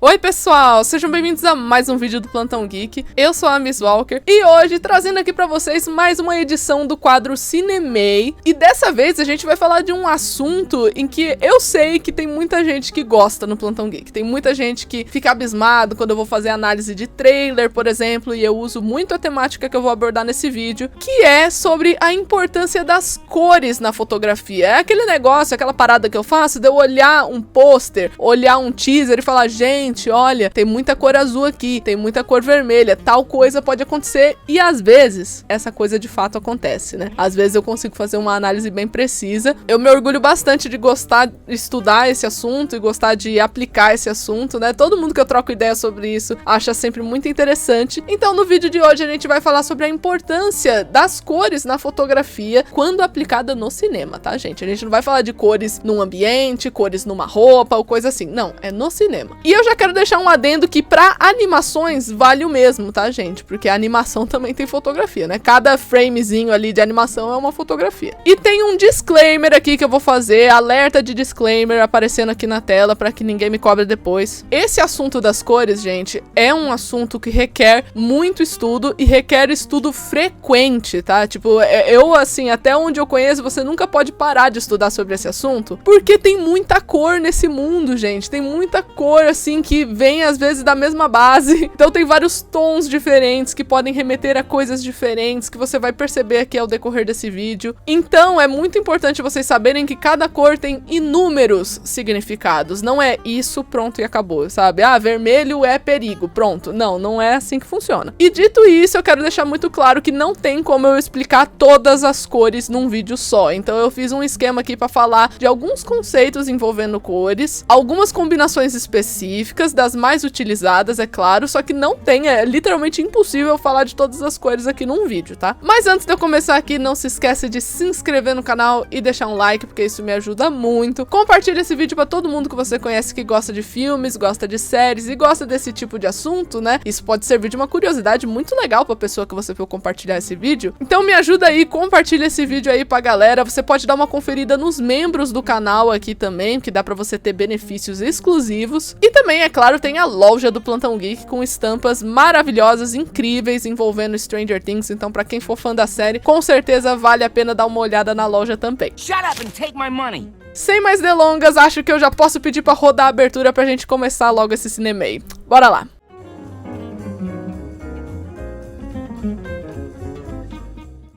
Oi pessoal, sejam bem-vindos a mais um vídeo do Plantão Geek. Eu sou a Miss Walker e hoje trazendo aqui pra vocês mais uma edição do quadro Cinemei. E dessa vez a gente vai falar de um assunto em que eu sei que tem muita gente que gosta no Plantão Geek. Tem muita gente que fica abismado quando eu vou fazer análise de trailer, por exemplo, e eu uso muito a temática que eu vou abordar nesse vídeo, que é sobre a importância das cores na fotografia. É aquele negócio, aquela parada que eu faço de eu olhar um pôster, olhar um teaser e falar, gente, olha, tem muita cor azul aqui, tem muita cor vermelha, tal coisa pode acontecer, e às vezes essa coisa de fato acontece, né? Às vezes eu consigo fazer uma análise bem precisa. Eu me orgulho bastante de gostar de estudar esse assunto e gostar de aplicar esse assunto, né? Todo mundo que eu troco ideia sobre isso acha sempre muito interessante. Então no vídeo de hoje a gente vai falar sobre a importância das cores na fotografia quando aplicada no cinema, tá, gente? A gente não vai falar de cores num ambiente, cores numa roupa ou coisa assim, não, é no cinema. E eu já quero deixar um adendo que pra animações vale o mesmo, tá, gente? Porque a animação também tem fotografia, né? Cada framezinho ali de animação é uma fotografia. E tem um disclaimer aqui que eu vou fazer, alerta de disclaimer aparecendo aqui na tela pra que ninguém me cobre depois. Esse assunto das cores, gente, é um assunto que requer muito estudo e requer estudo frequente, tá? Tipo, eu, assim, até onde eu conheço, você nunca pode parar de estudar sobre esse assunto, porque tem muita cor nesse mundo, gente. Tem muita cor, assim, que vem às vezes da mesma base, então tem vários tons diferentes que podem remeter a coisas diferentes que você vai perceber aqui ao decorrer desse vídeo. Então é muito importante vocês saberem que cada cor tem inúmeros significados, não é isso, pronto e acabou, sabe? Ah, vermelho é perigo, pronto. Não, não é assim que funciona. E dito isso, eu quero deixar muito claro que não tem como eu explicar todas as cores num vídeo só, então eu fiz um esquema aqui para falar de alguns conceitos envolvendo cores, algumas combinações específicas, das mais utilizadas, é claro, só que não tem, é literalmente impossível falar de todas as cores aqui num vídeo, tá? Mas antes de eu começar aqui, não se esquece de se inscrever no canal e deixar um like, porque isso me ajuda muito. Compartilha esse vídeo pra todo mundo que você conhece que gosta de filmes, gosta de séries e gosta desse tipo de assunto, né? Isso pode servir de uma curiosidade muito legal pra pessoa que você for compartilhar esse vídeo. Então me ajuda aí, compartilha esse vídeo aí pra galera. Você pode dar uma conferida nos membros do canal aqui também, que dá pra você ter benefícios exclusivos. E também, é claro, tem a loja do Plantão Geek com estampas maravilhosas, incríveis, envolvendo Stranger Things. Então, pra quem for fã da série, com certeza vale a pena dar uma olhada na loja também. Shut up and take my money. Sem mais delongas, acho que eu já posso pedir pra rodar a abertura pra gente começar logo esse Cinemei. Bora lá!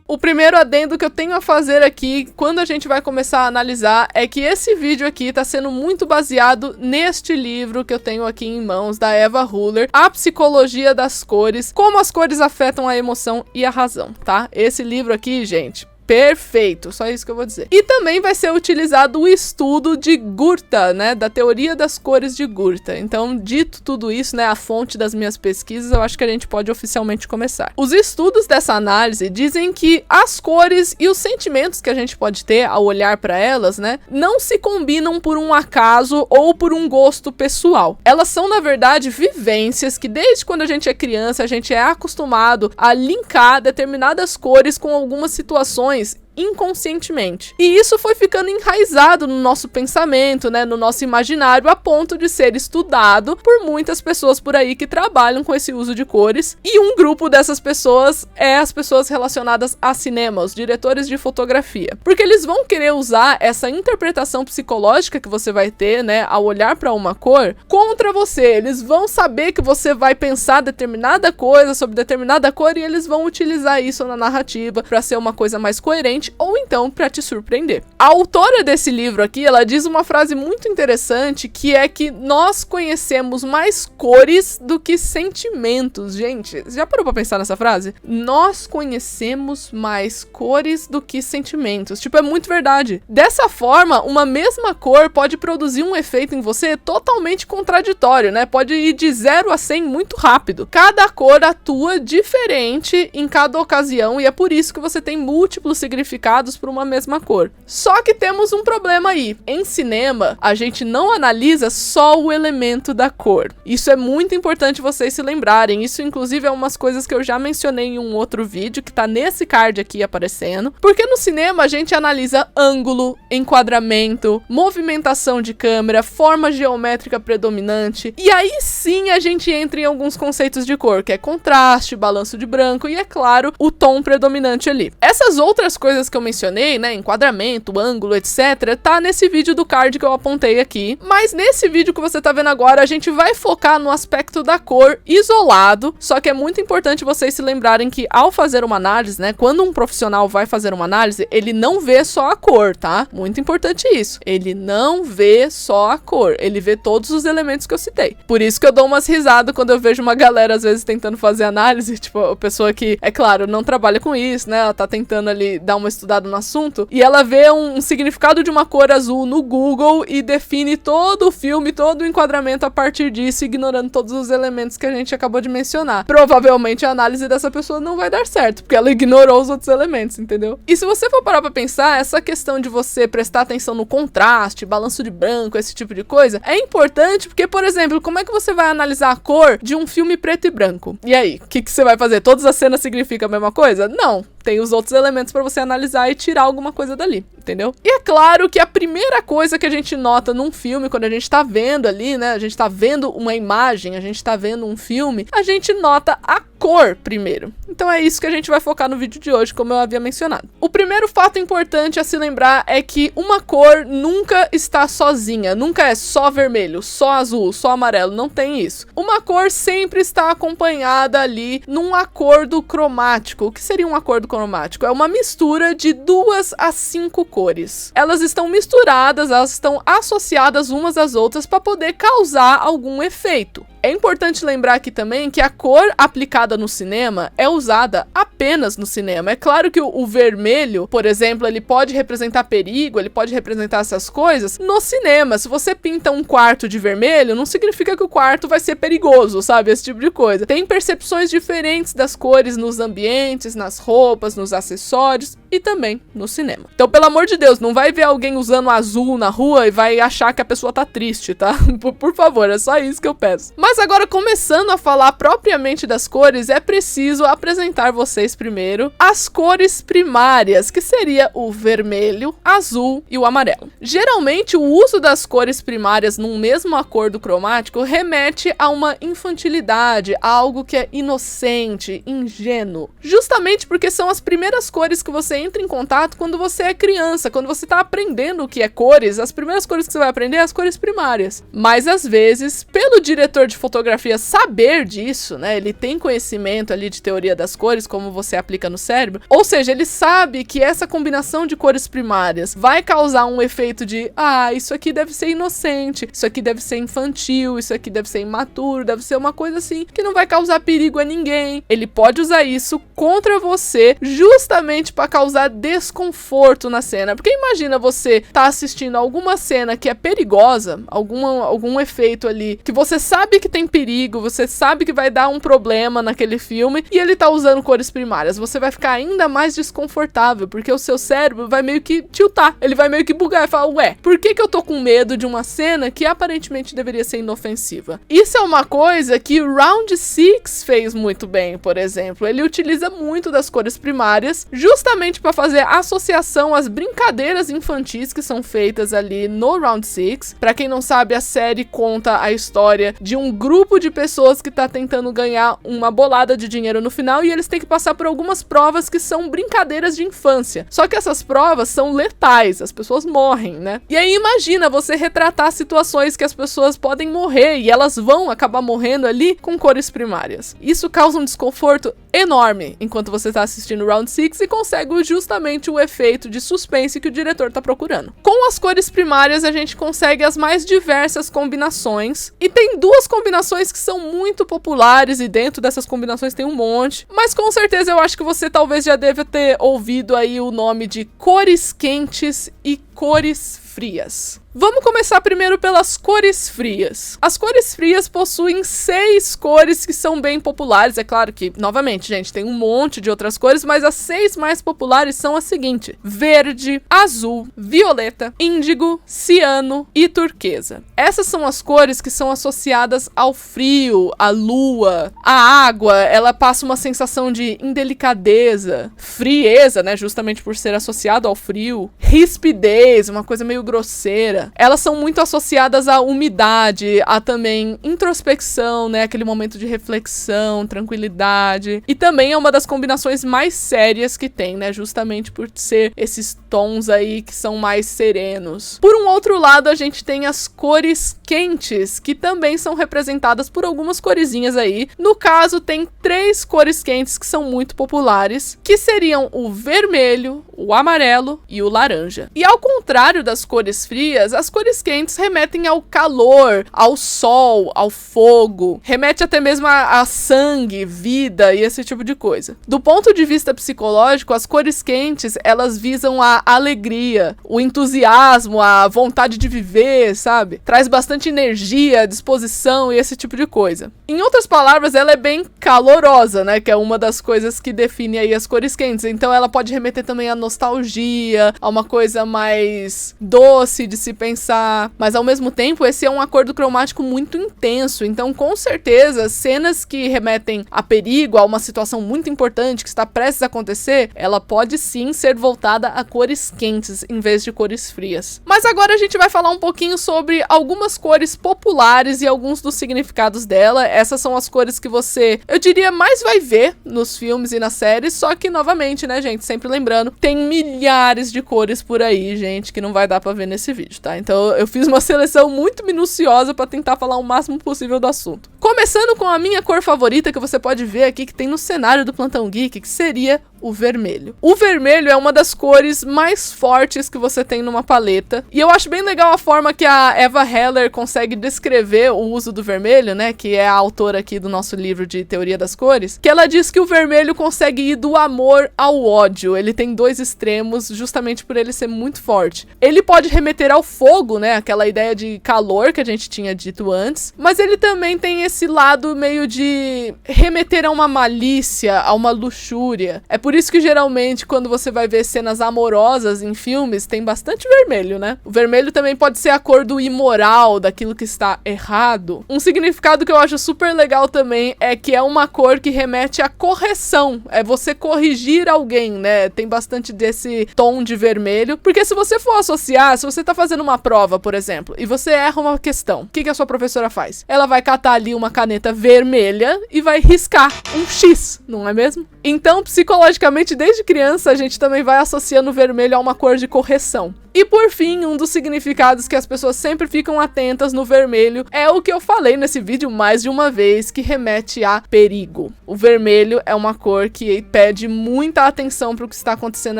O primeiro adendo que eu tenho a fazer aqui, quando a gente vai começar a analisar, é que esse vídeo aqui tá sendo muito baseado neste livro que eu tenho aqui em mãos, da Eva Huller, A Psicologia das Cores, como as cores afetam a emoção e a razão, tá? Esse livro aqui, gente, perfeito, só isso que eu vou dizer. E também vai ser utilizado o estudo de Gurta, né, da teoria das cores de Gurta. Então, dito tudo isso, né, a fonte das minhas pesquisas, eu acho que a gente pode oficialmente começar. Os estudos dessa análise dizem que as cores e os sentimentos que a gente pode ter ao olhar para elas, né, não se combinam por um acaso ou por um gosto pessoal. Elas são, na verdade, vivências que desde quando a gente é criança, a gente é acostumado a linkar determinadas cores com algumas situações inconscientemente. E isso foi ficando enraizado no nosso pensamento, né, no nosso imaginário, a ponto de ser estudado por muitas pessoas por aí que trabalham com esse uso de cores. E um grupo dessas pessoas é as pessoas relacionadas a cinema, os diretores de fotografia. Porque eles vão querer usar essa interpretação psicológica que você vai ter, né, ao olhar para uma cor, contra você. Eles vão saber que você vai pensar determinada coisa sobre determinada cor e eles vão utilizar isso na narrativa para ser uma coisa mais coerente ou então para te surpreender. A autora desse livro aqui, ela diz uma frase muito interessante, que é que nós conhecemos mais cores do que sentimentos. Gente, já parou pra pensar nessa frase? Nós conhecemos mais cores do que sentimentos. Tipo, é muito verdade. Dessa forma, uma mesma cor pode produzir um efeito em você totalmente contraditório, né? Pode ir de 0 a 100 muito rápido. Cada cor atua diferente em cada ocasião e é por isso que você tem múltiplos significados significados para uma mesma cor. Só que temos um problema aí. Em cinema, a gente não analisa só o elemento da cor. Isso é muito importante vocês se lembrarem. Isso, inclusive, é umas coisas que eu já mencionei em um outro vídeo, que tá nesse card aqui aparecendo. Porque no cinema, a gente analisa ângulo, enquadramento, movimentação de câmera, forma geométrica predominante. E aí sim a gente entra em alguns conceitos de cor, que é contraste, balanço de branco e, é claro, o tom predominante ali. Essas outras coisas que eu mencionei, né, enquadramento, ângulo, etc, tá nesse vídeo do card que eu apontei aqui, mas nesse vídeo que você tá vendo agora, a gente vai focar no aspecto da cor isolado, só que é muito importante vocês se lembrarem que ao fazer uma análise, né, quando um profissional vai fazer uma análise, ele não vê só a cor, tá? Muito importante isso. Ele não vê só a cor, ele vê todos os elementos que eu citei. Por isso que eu dou umas risadas quando eu vejo uma galera, às vezes, tentando fazer análise, tipo, a pessoa que, é claro, não trabalha com isso, né, ela tá tentando ali dar uma estudada no assunto, e ela vê um significado de uma cor azul no Google e define todo o filme, todo o enquadramento a partir disso, ignorando todos os elementos que a gente acabou de mencionar. Provavelmente a análise dessa pessoa não vai dar certo, porque ela ignorou os outros elementos, entendeu? E se você for parar pra pensar, essa questão de você prestar atenção no contraste, balanço de branco, esse tipo de coisa, é importante porque, por exemplo, como é que você vai analisar a cor de um filme preto e branco? E aí, o que você vai fazer? Todas as cenas significam a mesma coisa? Não. Tem os outros elementos pra você analisar e tirar alguma coisa dali, entendeu? E é claro que a primeira coisa que a gente nota num filme, quando a gente tá vendo ali, né, a gente tá vendo uma imagem, a gente tá vendo um filme, a gente nota a cor primeiro. Então é isso que a gente vai focar no vídeo de hoje, como eu havia mencionado. O primeiro fato importante a se lembrar é que uma cor nunca está sozinha, nunca é só vermelho, só azul, só amarelo, não tem isso. Uma cor sempre está acompanhada ali num acordo cromático. O que seria um acordo cromático? É uma mistura de 2 a 5 cores. Elas estão misturadas, elas estão associadas umas às outras para poder causar algum efeito. É importante lembrar aqui também que a cor aplicada no cinema é usada apenas no cinema. É claro que o vermelho, por exemplo, ele pode representar perigo, ele pode representar essas coisas no cinema. Se você pinta um quarto de vermelho, não significa que o quarto vai ser perigoso, sabe? Esse tipo de coisa. Tem percepções diferentes das cores nos ambientes, nas roupas, nos acessórios e também no cinema. Então, pelo amor de Deus, não vai ver alguém usando azul na rua e vai achar que a pessoa tá triste, tá? Por favor, é só isso que eu peço. Mas agora, começando a falar propriamente das cores, é preciso apresentar vocês primeiro as cores primárias, que seria o vermelho, azul e o amarelo. Geralmente, o uso das cores primárias num mesmo acordo cromático remete a uma infantilidade, a algo que é inocente, ingênuo. Justamente porque são as primeiras cores que você entra em contato quando você é criança, quando você tá aprendendo o que é cores, as primeiras cores que você vai aprender é as cores primárias. Mas, às vezes, pelo diretor de fotografia saber disso, né, ele tem conhecimento ali de teoria das cores, como você aplica no cérebro, ou seja, ele sabe que essa combinação de cores primárias vai causar um efeito de, isso aqui deve ser inocente, isso aqui deve ser infantil, isso aqui deve ser imaturo, deve ser uma coisa assim, que não vai causar perigo a ninguém. Ele pode usar isso contra você, justamente para causar desconforto na cena, porque imagina você tá assistindo alguma cena que é perigosa, algum efeito ali, que você sabe que tem perigo, você sabe que vai dar um problema naquele filme e ele tá usando cores primárias, você vai ficar ainda mais desconfortável, porque o seu cérebro vai meio que tiltar, ele vai meio que bugar e falar, ué, por que eu tô com medo de uma cena que aparentemente deveria ser inofensiva? Isso é uma coisa que o Round 6 fez muito bem, por exemplo, ele utiliza muito das cores primárias, justamente para fazer associação às brincadeiras infantis que são feitas ali no Round 6. Para quem não sabe, a série conta a história de um grupo de pessoas que tá tentando ganhar uma bolada de dinheiro no final e eles têm que passar por algumas provas que são brincadeiras de infância. Só que essas provas são letais, as pessoas morrem, né? E aí imagina você retratar situações que as pessoas podem morrer e elas vão acabar morrendo ali com cores primárias. Isso causa um desconforto enorme enquanto você tá assistindo o Round 6 e consegue justamente o efeito de suspense que o diretor tá procurando. Com as cores primárias a gente consegue as mais diversas combinações e tem duas combinações que são muito populares e dentro dessas combinações tem um monte, mas com certeza eu acho que você talvez já deva ter ouvido aí o nome de cores quentes e cores frias. Vamos começar primeiro pelas cores frias. As cores frias possuem 6 cores que são bem populares. É claro que, novamente, gente, tem um monte de outras cores, mas as 6 mais populares são as seguintes: verde, azul, violeta, índigo, ciano e turquesa. Essas são as cores que são associadas ao frio, à lua. A água, ela passa uma sensação de indelicadeza, frieza, né, justamente por ser associado ao frio, rispidez, uma coisa meio grosseira. Elas são muito associadas à umidade, a também introspecção, né, aquele momento de reflexão, tranquilidade. E também é uma das combinações mais sérias que tem, né, justamente por ser esses tons aí que são mais serenos. Por um outro lado, a gente tem as cores quentes, que também são representadas por algumas coresinhas aí. No caso, tem 3 cores quentes que são muito populares, que seriam o vermelho, o amarelo e o laranja. E ao contrário das cores frias, as cores quentes remetem ao calor, ao sol, ao fogo, remete até mesmo a sangue, vida e esse tipo de coisa. Do ponto de vista psicológico, as cores quentes, elas visam a alegria, o entusiasmo, a vontade de viver, sabe? Traz bastante energia, disposição e esse tipo de coisa. Em outras palavras, ela é bem calorosa, né? Que é uma das coisas que define aí as cores quentes. Então ela pode remeter também à nostalgia, a uma coisa mais doce de se pensar, mas ao mesmo tempo esse é um acordo cromático muito intenso, então com certeza cenas que remetem a perigo, a uma situação muito importante que está prestes a acontecer, ela pode sim ser voltada a cores quentes em vez de cores frias. Mas agora a gente vai falar um pouquinho sobre algumas cores populares e alguns dos significados dela. Essas são as cores que você, eu diria, mais vai ver nos filmes e nas séries, só que novamente, né, gente, sempre lembrando, tem milhares de cores por aí, gente, que não vai dar pra ver nesse vídeo, tá? Então eu fiz uma seleção muito minuciosa pra tentar falar o máximo possível do assunto. Começando com a minha cor favorita, que você pode ver aqui, que tem no cenário do Plantão Geek, que seria o vermelho. O vermelho é uma das cores mais fortes que você tem numa paleta, e eu acho bem legal a forma que a Eva Heller consegue descrever o uso do vermelho, né, que é a autora aqui do nosso livro de Teoria das Cores, que ela diz que o vermelho consegue ir do amor ao ódio. Ele tem 2 extremos, justamente por ele ser muito forte. Ele pode remeter ao fogo, né, aquela ideia de calor que a gente tinha dito antes, mas ele também tem esse lado meio de remeter a uma malícia, a uma luxúria. É por isso que geralmente quando você vai ver cenas amorosas em filmes, tem bastante vermelho, né? O vermelho também pode ser a cor do imoral, daquilo que está errado. Um significado que eu acho super legal também é que é uma cor que remete à correção. É você corrigir alguém, né? Tem bastante desse tom de vermelho. Porque se você for associar, se você tá fazendo uma prova, por exemplo, e você erra uma questão, o que a sua professora faz? Ela vai catar ali uma caneta vermelha e vai riscar um X, não é mesmo? Então, psicologicamente, desde criança, a gente também vai associando o vermelho a uma cor de correção. E por fim, um dos significados que as pessoas sempre ficam atentas no vermelho é o que eu falei nesse vídeo mais de uma vez, que remete a perigo. O vermelho é uma cor que pede muita atenção pro que está acontecendo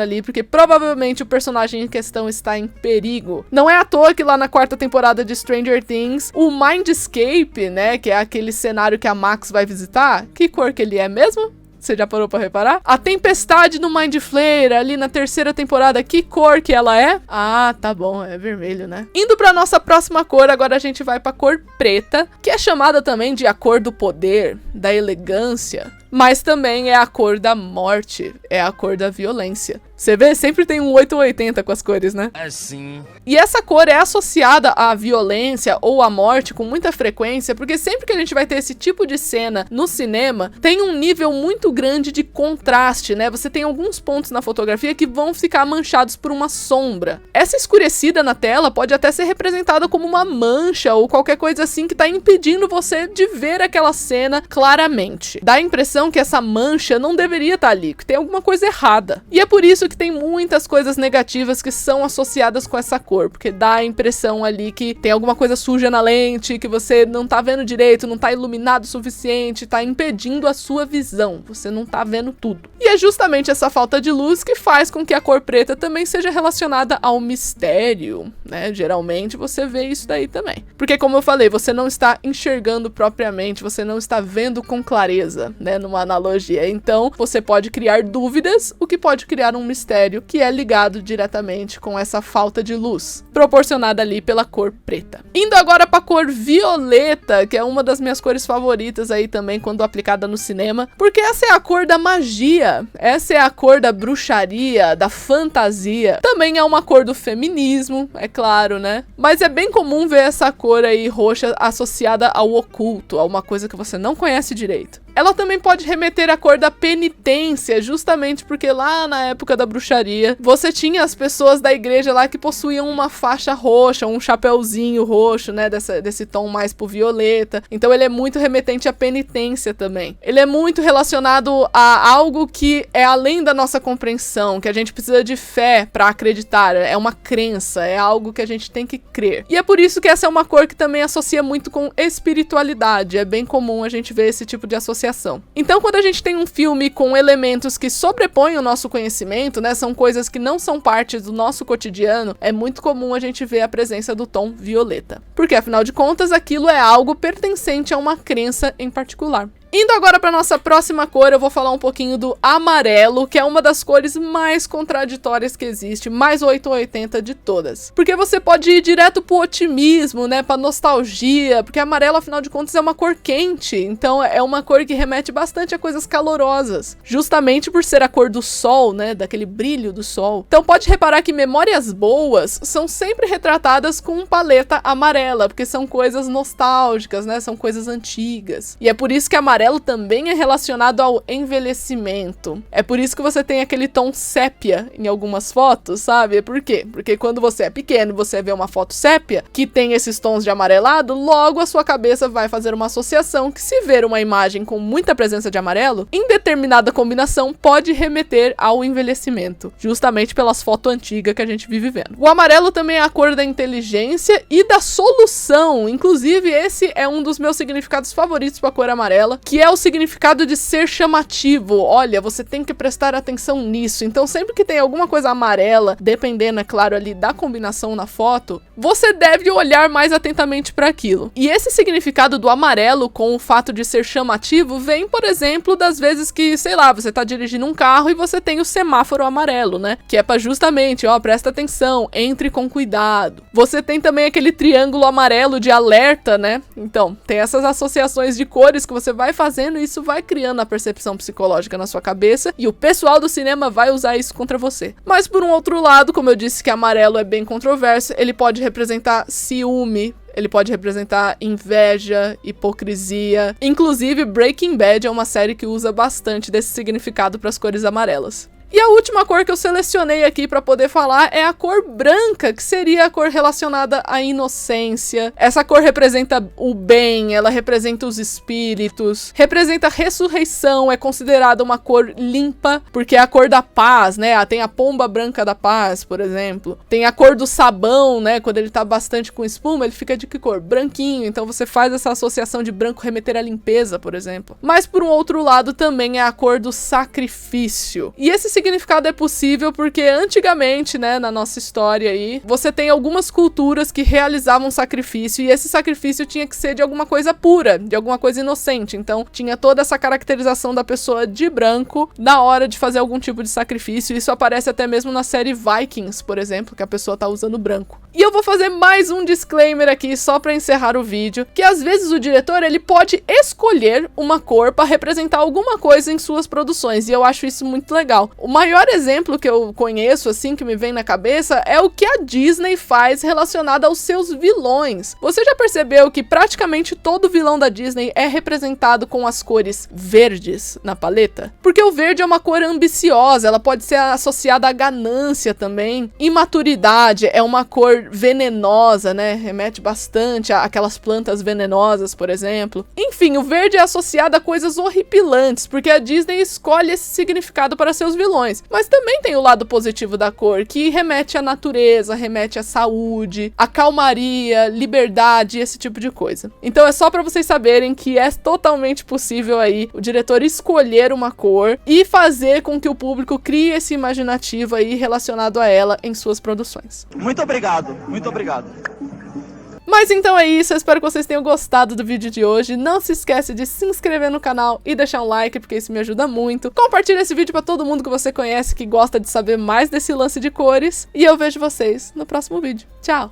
ali, porque provavelmente o personagem em questão está em perigo. Não é à toa que lá na 4ª temporada de Stranger Things, o Mindscape, né, que é aquele cenário que a Max vai visitar, que cor que ele é mesmo? Você já parou pra reparar? A tempestade no Mind Flayer, ali na 3ª temporada, que cor que ela é? Ah, tá bom, é vermelho, né? Indo pra nossa próxima cor, agora a gente vai pra cor preta, que é chamada também de a cor do poder, da elegância, mas também é a cor da morte, é a cor da violência. Você vê, sempre tem um 880 com as cores, né? Assim. E essa cor é associada à violência ou à morte com muita frequência, porque sempre que a gente vai ter esse tipo de cena no cinema, tem um nível muito grande de contraste, né? Você tem alguns pontos na fotografia que vão ficar manchados por uma sombra. Essa escurecida na tela pode até ser representada como uma mancha ou qualquer coisa assim que tá impedindo você de ver aquela cena claramente. Dá a impressão que essa mancha não deveria estar ali, que tem alguma coisa errada. E é por isso que tem muitas coisas negativas que são associadas com essa cor, porque dá a impressão ali que tem alguma coisa suja na lente, que você não tá vendo direito, não tá iluminado o suficiente, tá impedindo a sua visão, você não tá vendo tudo. E é justamente essa falta de luz que faz com que a cor preta também seja relacionada ao mistério, né? Geralmente você vê isso daí também. Porque como eu falei, você não está enxergando propriamente, você não está vendo com clareza, né? Numa uma analogia. Então, você pode criar dúvidas, o que pode criar um mistério que é ligado diretamente com essa falta de luz, proporcionada ali pela cor preta. Indo agora para a cor violeta, que é uma das minhas cores favoritas aí também quando aplicada no cinema, porque essa é a cor da magia, essa é a cor da bruxaria, da fantasia. Também é uma cor do feminismo, é claro, né? Mas é bem comum ver essa cor aí roxa associada ao oculto, a uma coisa que você não conhece direito. Ela também pode remeter à cor da penitência, justamente porque lá na época da bruxaria, você tinha as pessoas da igreja lá que possuíam uma faixa roxa, um chapéuzinho roxo, né, desse tom mais pro violeta. Então ele é muito remetente à penitência também. Ele é muito relacionado a algo que é além da nossa compreensão, que a gente precisa de fé para acreditar, é uma crença, é algo que a gente tem que crer. E é por isso que essa é uma cor que também associa muito com espiritualidade, é bem comum a gente ver esse tipo de associação. Então, quando a gente tem um filme com elementos que sobrepõem o nosso conhecimento, né, são coisas que não são parte do nosso cotidiano, é muito comum a gente ver a presença do tom violeta. Porque, afinal de contas, aquilo é algo pertencente a uma crença em particular. Indo agora para nossa próxima cor, eu vou falar um pouquinho do amarelo, que é uma das cores mais contraditórias que existe, mais 880 de todas. Porque você pode ir direto pro otimismo, né, pra nostalgia, porque amarelo, afinal de contas, é uma cor quente, então é uma cor que remete bastante a coisas calorosas, justamente por ser a cor do sol, né, daquele brilho do sol. Então pode reparar que memórias boas são sempre retratadas com paleta amarela, porque são coisas nostálgicas, né, são coisas antigas. E é por isso que amarelo também é relacionado ao envelhecimento. É por isso que você tem aquele tom sépia em algumas fotos, sabe? Por quê? Porque quando você é pequeno, você vê uma foto sépia que tem esses tons de amarelado, logo a sua cabeça vai fazer uma associação que, se ver uma imagem com muita presença de amarelo, em determinada combinação pode remeter ao envelhecimento, justamente pelas fotos antigas que a gente vive vendo. O amarelo também é a cor da inteligência e da solução. Inclusive, esse é um dos meus significados favoritos para a cor amarela, que é o significado de ser chamativo. Olha, você tem que prestar atenção nisso. Então, sempre que tem alguma coisa amarela, dependendo, é claro, ali da combinação na foto, você deve olhar mais atentamente para aquilo. E esse significado do amarelo, com o fato de ser chamativo, vem, por exemplo, das vezes que, sei lá, você tá dirigindo um carro e você tem o semáforo amarelo, né? Que é para justamente, ó, presta atenção, entre com cuidado. Você tem também aquele triângulo amarelo de alerta, né? Então, tem essas associações de cores que você vai fazendo e isso vai criando a percepção psicológica na sua cabeça e o pessoal do cinema vai usar isso contra você. Mas por um outro lado, como eu disse que amarelo é bem controverso, ele pode representar ciúme, ele pode representar inveja, hipocrisia. Inclusive, Breaking Bad é uma série que usa bastante desse significado para as cores amarelas. E a última cor que eu selecionei aqui para poder falar é a cor branca, que seria a cor relacionada à inocência. Essa cor representa o bem, ela representa os espíritos, representa a ressurreição, é considerada uma cor limpa, porque é a cor da paz, né? Tem a pomba branca da paz, por exemplo. Tem a cor do sabão, né? Quando ele tá bastante com espuma, ele fica de que cor? Branquinho. Então você faz essa associação de branco remeter à limpeza, por exemplo. Mas por um outro lado também é a cor do sacrifício. E esse significado é possível porque antigamente, né, na nossa história aí, você tem algumas culturas que realizavam sacrifício e esse sacrifício tinha que ser de alguma coisa pura, de alguma coisa inocente. Então, tinha toda essa caracterização da pessoa de branco na hora de fazer algum tipo de sacrifício. Isso aparece até mesmo na série Vikings, por exemplo, que a pessoa tá usando branco. E eu vou fazer mais um disclaimer aqui só pra encerrar o vídeo, que às vezes o diretor, ele pode escolher uma cor pra representar alguma coisa em suas produções, e eu acho isso muito legal. O maior exemplo que eu conheço, assim, que me vem na cabeça, é o que a Disney faz relacionado aos seus vilões. Você já percebeu que praticamente todo vilão da Disney é representado com as cores verdes na paleta? Porque o verde é uma cor ambiciosa, ela pode ser associada à ganância também. Imaturidade é uma cor venenosa, né? Remete bastante àquelas plantas venenosas, por exemplo. Enfim, o verde é associado a coisas horripilantes, porque a Disney escolhe esse significado para seus vilões. Mas também tem o lado positivo da cor, que remete à natureza, remete à saúde, à calmaria, liberdade, esse tipo de coisa. Então é só pra vocês saberem que é totalmente possível aí o diretor escolher uma cor e fazer com que o público crie esse imaginativo aí relacionado a ela em suas produções. Muito obrigado, muito obrigado. Mas então é isso, eu espero que vocês tenham gostado do vídeo de hoje. Não se esquece de se inscrever no canal e deixar um like, porque isso me ajuda muito. Compartilha esse vídeo pra todo mundo que você conhece que gosta de saber mais desse lance de cores. E eu vejo vocês no próximo vídeo. Tchau!